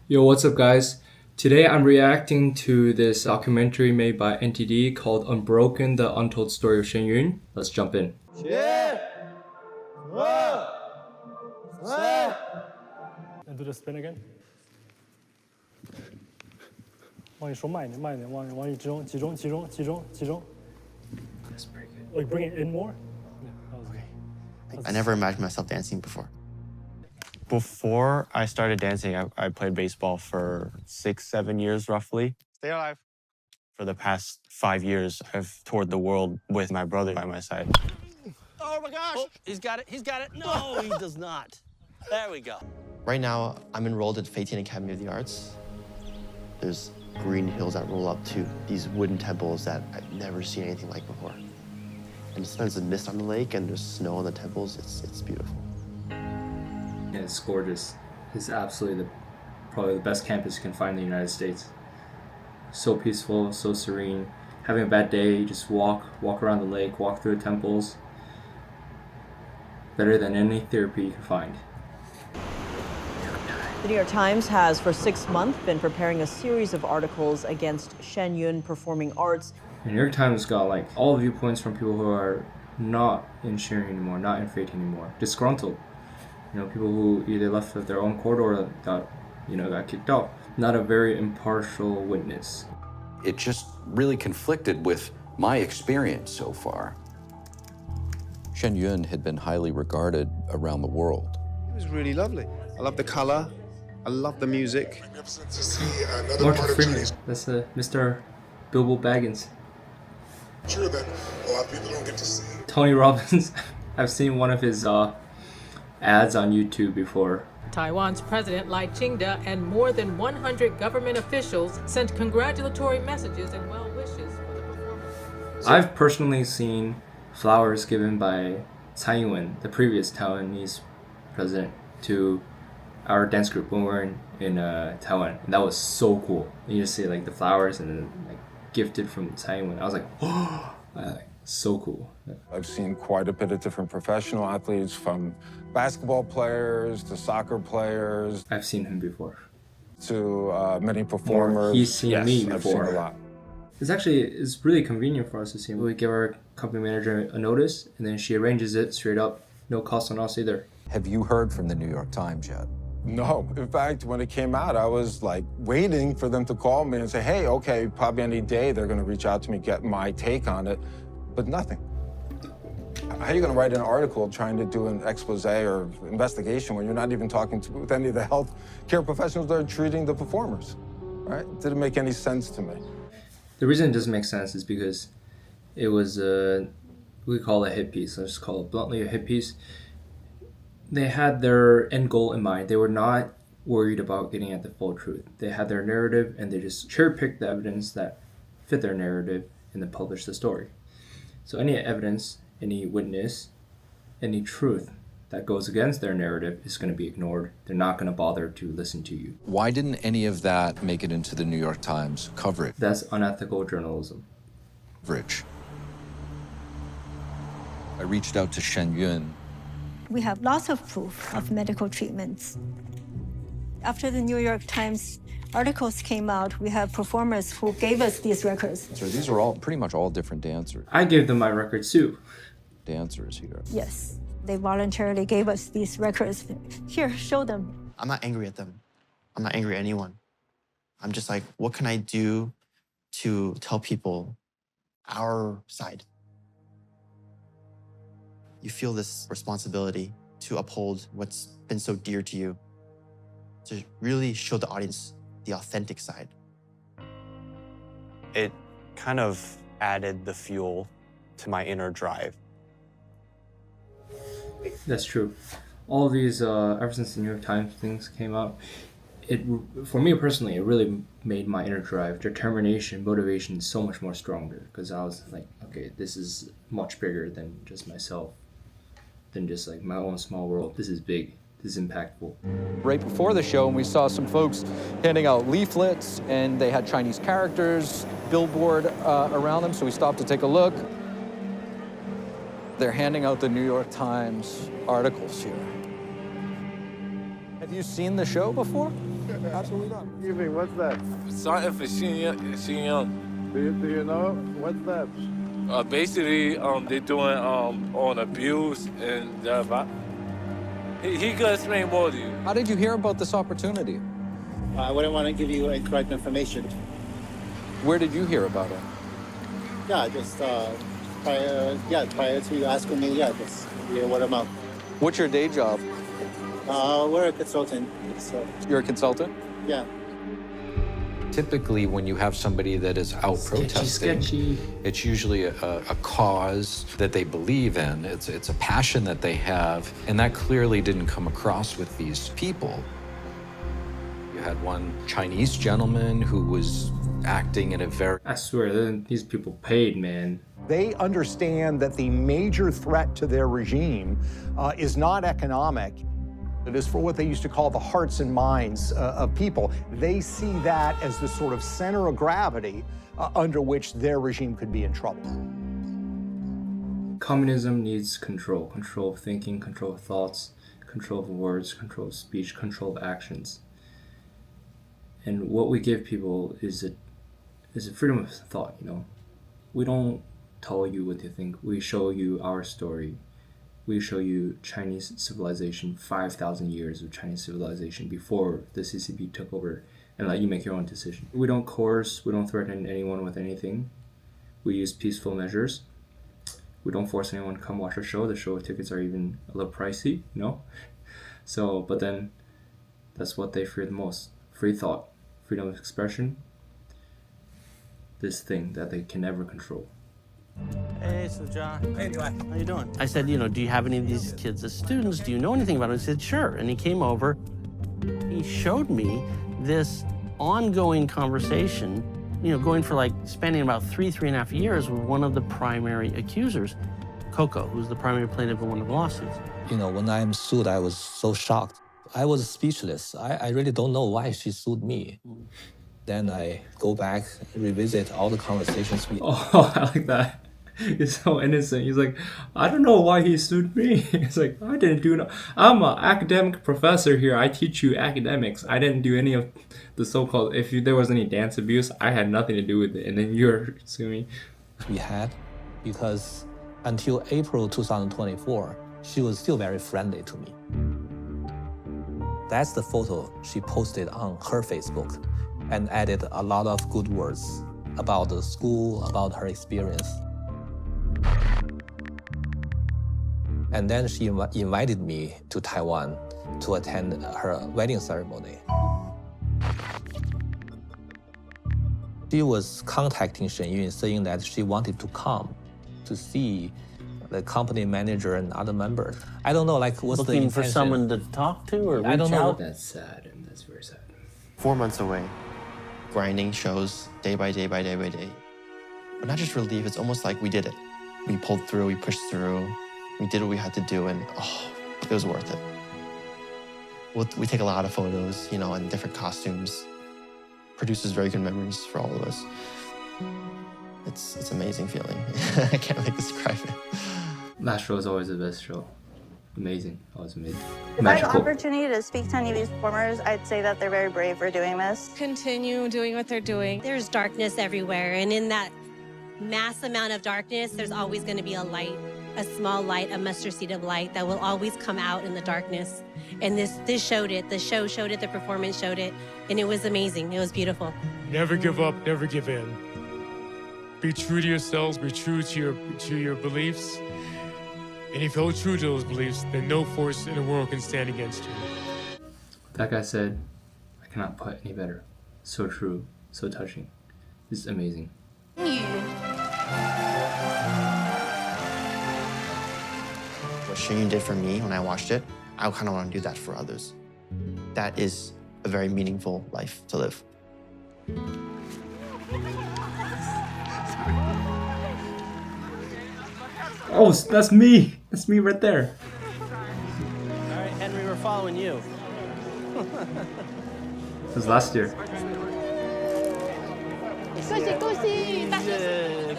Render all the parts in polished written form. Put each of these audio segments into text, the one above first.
Yo, what's up, guys? Today I'm reacting to this documentary made by NTD called Unbroken, the Untold Story of Shen Yun. Let's jump in. And do the spin again. 往里手慢一点，慢一点，往里集中。 That's pretty good. Like bring it in more. Yeah, that was okay. I never imagined myself dancing before. Before I started dancing, I played baseball for 6-7 years roughly. Stay alive. For the past 5 years, I've toured the world with my brother by my side. Oh my gosh! Oh, he's got it. No, he does not. There we go. Right now, I'm enrolled at Fiona Academy of the Arts. There's green hills that roll up to these wooden temples that I've never seen anything like before. And there's a mist on the lake and there's snow on the temples. It's beautiful. Yeah, it's gorgeous. It's absolutely probably the best campus you can find in the United States. So peaceful, so serene. Having a bad day, you just walk around the lake, walk through the temples. Better than any therapy you can find. The New York Times has, for 6 months, been preparing a series of articles against Shen Yun Performing Arts. The New York Times got like all viewpoints from people who are not in Shen Yun anymore, not in Fate anymore, disgruntled. You know, people who either left of their own accord or got kicked off. Not a very impartial witness. It just really conflicted with my experience so far. Shen Yun had been highly regarded around the world. It was really lovely. I love the color. I love the music. Magnificent to see another Martin part of Freeman. Chinese That's Mr. Bilbo Baggins. culture that a lot of people don't get to see. Tony Robbins. I've seen one of his ads on YouTube before. Taiwan's President Lai Ching-te and more than 100 government officials sent congratulatory messages and well wishes for the performance. I've personally seen flowers given by Tsai Ing-wen, the previous Taiwanese president, to our dance group when we were in Taiwan, and that was so cool. You just see like the flowers and then like gifted from Tsai Ing-wen. I was like, oh, so cool. I've seen quite a bit of different professional athletes, from basketball players to soccer players. I've seen him before. To many performers. He's seen me before. I've seen a lot. It's really convenient for us to see him. We give our company manager a notice, and then she arranges it straight up. No cost on us either. Have you heard from the New York Times yet? No. In fact, when it came out, I was like waiting for them to call me and say, hey, okay, probably any day they're going to reach out to me, get my take on it, but nothing. How are you going to write an article trying to do an expose or investigation when you're not even talking with any of the health care professionals that are treating the performers, right? It didn't make any sense to me. The reason it doesn't make sense is because it was we call it a hit piece. Let's just call it bluntly a hit piece. They had their end goal in mind. They were not worried about getting at the full truth. They had their narrative, and they just cherry-picked the evidence that fit their narrative and then published the story. So any evidence, any witness, any truth that goes against their narrative is going to be ignored. They're not going to bother to listen to you. Why didn't any of that make it into the New York Times coverage? That's unethical journalism. I reached out to Shen Yun. We have lots of proof of medical treatments. After the New York Times articles came out, we have performers who gave us these records. So these are all pretty much all different dancers. I gave them my records too. Dancers here. Yes, they voluntarily gave us these records. Here, show them. I'm not angry at them. I'm not angry at anyone. I'm just like, what can I do to tell people our side? You feel this responsibility to uphold what's been so dear to you, to really show the audience the authentic side. It kind of added the fuel to my inner drive. That's true. All of these, ever since the New York Times things came out, for me personally, it really made my inner drive, determination, motivation so much more stronger, because I was like, okay, this is much bigger than just myself, than just like my own small world. This is big. This is impactful. Right before the show, we saw some folks handing out leaflets, and they had Chinese characters, billboard around them, so we stopped to take a look. They're handing out the New York Times articles here. Have you seen the show before? Absolutely not. Excuse me, what's that? Something for Shen. Do you know? What's that? Basically, they're doing on abuse and he could explain more to you. How did you hear about this opportunity? I wouldn't want to give you incorrect information. Where did you hear about it? Yeah, just prior to you asking me, just word of mouth. What's your day job? We're a consultant. So. You're a consultant? Yeah. Typically, when you have somebody that is out protesting, it's usually a cause that they believe in. It's a passion that they have, and that clearly didn't come across with these people. You had one Chinese gentleman who was acting in a very... I swear, these people paid, man. They understand that the major threat to their regime is not economic. It is for what they used to call the hearts and minds of people. They see that as the sort of center of gravity under which their regime could be in trouble. Communism needs control. Control of thinking, control of thoughts, control of words, control of speech, control of actions. And what we give people is a freedom of thought, you know. We don't tell you what to think. We show you our story. We show you Chinese civilization, 5,000 years of Chinese civilization before the CCP took over, and let you make your own decision. We don't coerce, we don't threaten anyone with anything. We use peaceful measures. We don't force anyone to come watch our show. The show tickets are even a little pricey, you know? So, but then, that's what they fear the most. Free thought, freedom of expression, this thing that they can never control. Hey, so John. Hey, how you doing? I said, do you have any of these kids as students? Do you know anything about them? He said, sure. And he came over. He showed me this ongoing conversation, going for spanning about 3.5 years with one of the primary accusers, Coco, who's the primary plaintiff in one of the lawsuits. When I'm sued, I was so shocked. I was speechless. I really don't know why she sued me. Then I go back, revisit all the conversations we... Oh, I like that. He's so innocent. He's like, I don't know why he sued me. He's like, I didn't do no. I'm an academic professor here. I teach you academics. I didn't do any of the so-called, there was any dance abuse, I had nothing to do with it. And then you're suing me. We had, because until April 2024, she was still very friendly to me. That's the photo she posted on her Facebook and added a lot of good words about the school, about her experience. And then she invited me to Taiwan to attend her wedding ceremony. She was contacting Shen Yun saying that she wanted to come to see the company manager and other members. I don't know, what's the intention? Looking for someone to talk to or reach out? I don't know. That's sad, and that's very sad. 4 months away, grinding shows day by day by day by day. But not just relief, it's almost like we did it. We pulled through, we pushed through, we did what we had to do, and it was worth it. We take a lot of photos, in different costumes. Produces very good memories for all of us. It's an amazing feeling. I can't really describe it. Last show is always the best show. Amazing, always amazing. If I had the opportunity to speak to any of these performers, I'd say that they're very brave for doing this. Continue doing what they're doing. There's darkness everywhere, and in that mass amount of darkness, there's always going to be a light, a small light, a mustard seed of light that will always come out in the darkness. And this showed it. The show showed it. The performance showed it, and it was amazing. It was beautiful. Never give up. Never give in. Be true to yourselves. Be true to your beliefs. And if you hold true to those beliefs, then no force in the world can stand against you. That guy said, I cannot put any better. So true, so touching. This is amazing. What Shen Yun did for me when I watched it, I kind of want to do that for others. That is a very meaningful life to live. Oh, that's me. That's me right there. All right, Henry, we're following you. This was last year.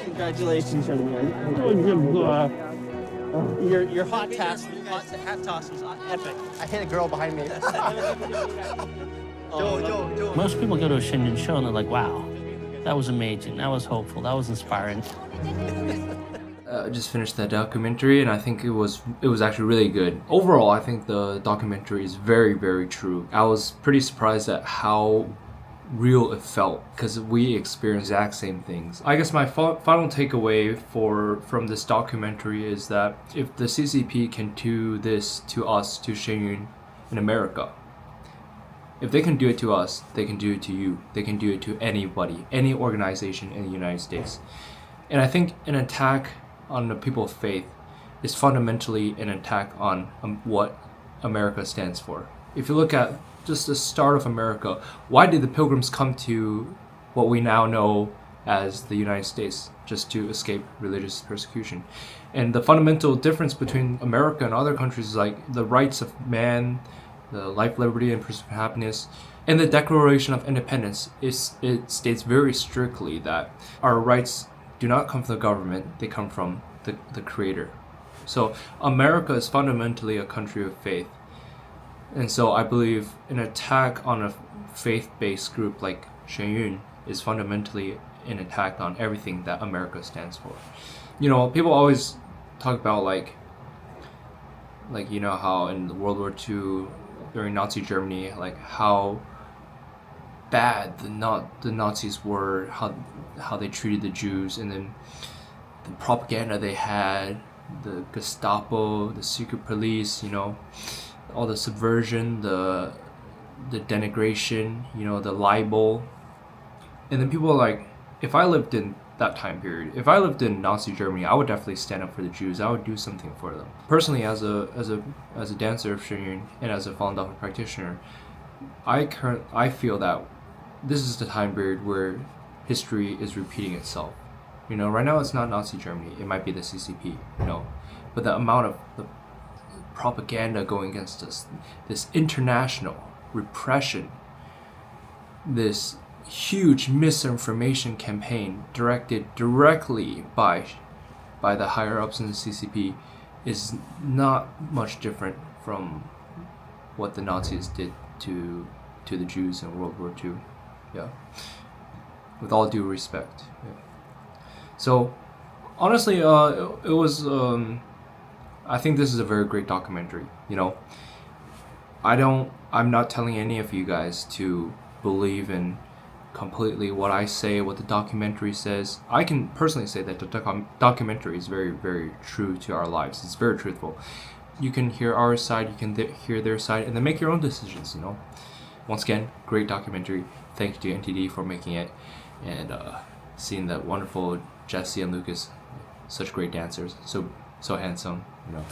Congratulations, everyone. Your hat toss was epic. I hit a girl behind me. Most people go to a Shen show and they're like, wow, that was amazing, that was hopeful, that was inspiring. I just finished that documentary and I think it was actually really good. Overall, I think the documentary is very, very true. I was pretty surprised at how real it felt because we experienced the exact same things. I guess my final takeaway from this documentary is that if the CCP can do this to us, to Shen Yun in America, if they can do it to us, they can do it to you. They can do it to anybody, any organization in the United States. And I think an attack on the people of faith is fundamentally an attack on what America stands for. If you look at just the start of America, why did the Pilgrims come to what we now know as the United States? Just to escape religious persecution. And the fundamental difference between America and other countries is like the rights of man, the life, liberty, and pursuit of happiness. And the Declaration of Independence, it states very strictly that our rights do not come from the government, they come from the Creator. So America is fundamentally a country of faith. And so I believe an attack on a faith-based group like Shen Yun is fundamentally an attack on everything that America stands for. You know, people always talk about like you know how in World War II, during Nazi Germany, like how bad the Nazis were, how they treated the Jews, and then the propaganda they had, the Gestapo, the secret police, you know, all the subversion, the denigration, you know, the libel. And then people are like, if I lived in that time period, if I lived in Nazi Germany, I would definitely stand up for the Jews. I would do something for them. Personally, as a dancer of Shen Yun and as a Falun Dafa practitioner, I feel that this is the time period where history is repeating itself. You know, right now it's not Nazi Germany. It might be the CCP, you know. But the amount of the propaganda going against us, this international repression, this huge misinformation campaign directed directly by the higher ups in the CCP is not much different from what the Nazis did to the Jews in World War II. Yeah, with all due respect. Yeah. So honestly, it was. I think this is a very great documentary. You know, I'm not telling any of you guys to believe in completely what I say, what the documentary says. I can personally say that the documentary is very, very true to our lives. It's very truthful. You can hear our side, you can hear their side, and then make your own decisions, you know. Once again, great documentary. Thank you to NTD for making it, and seeing that wonderful Jesse and Lucas, such great dancers, so handsome, you know.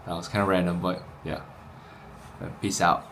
That was kind of random, but yeah. Peace out.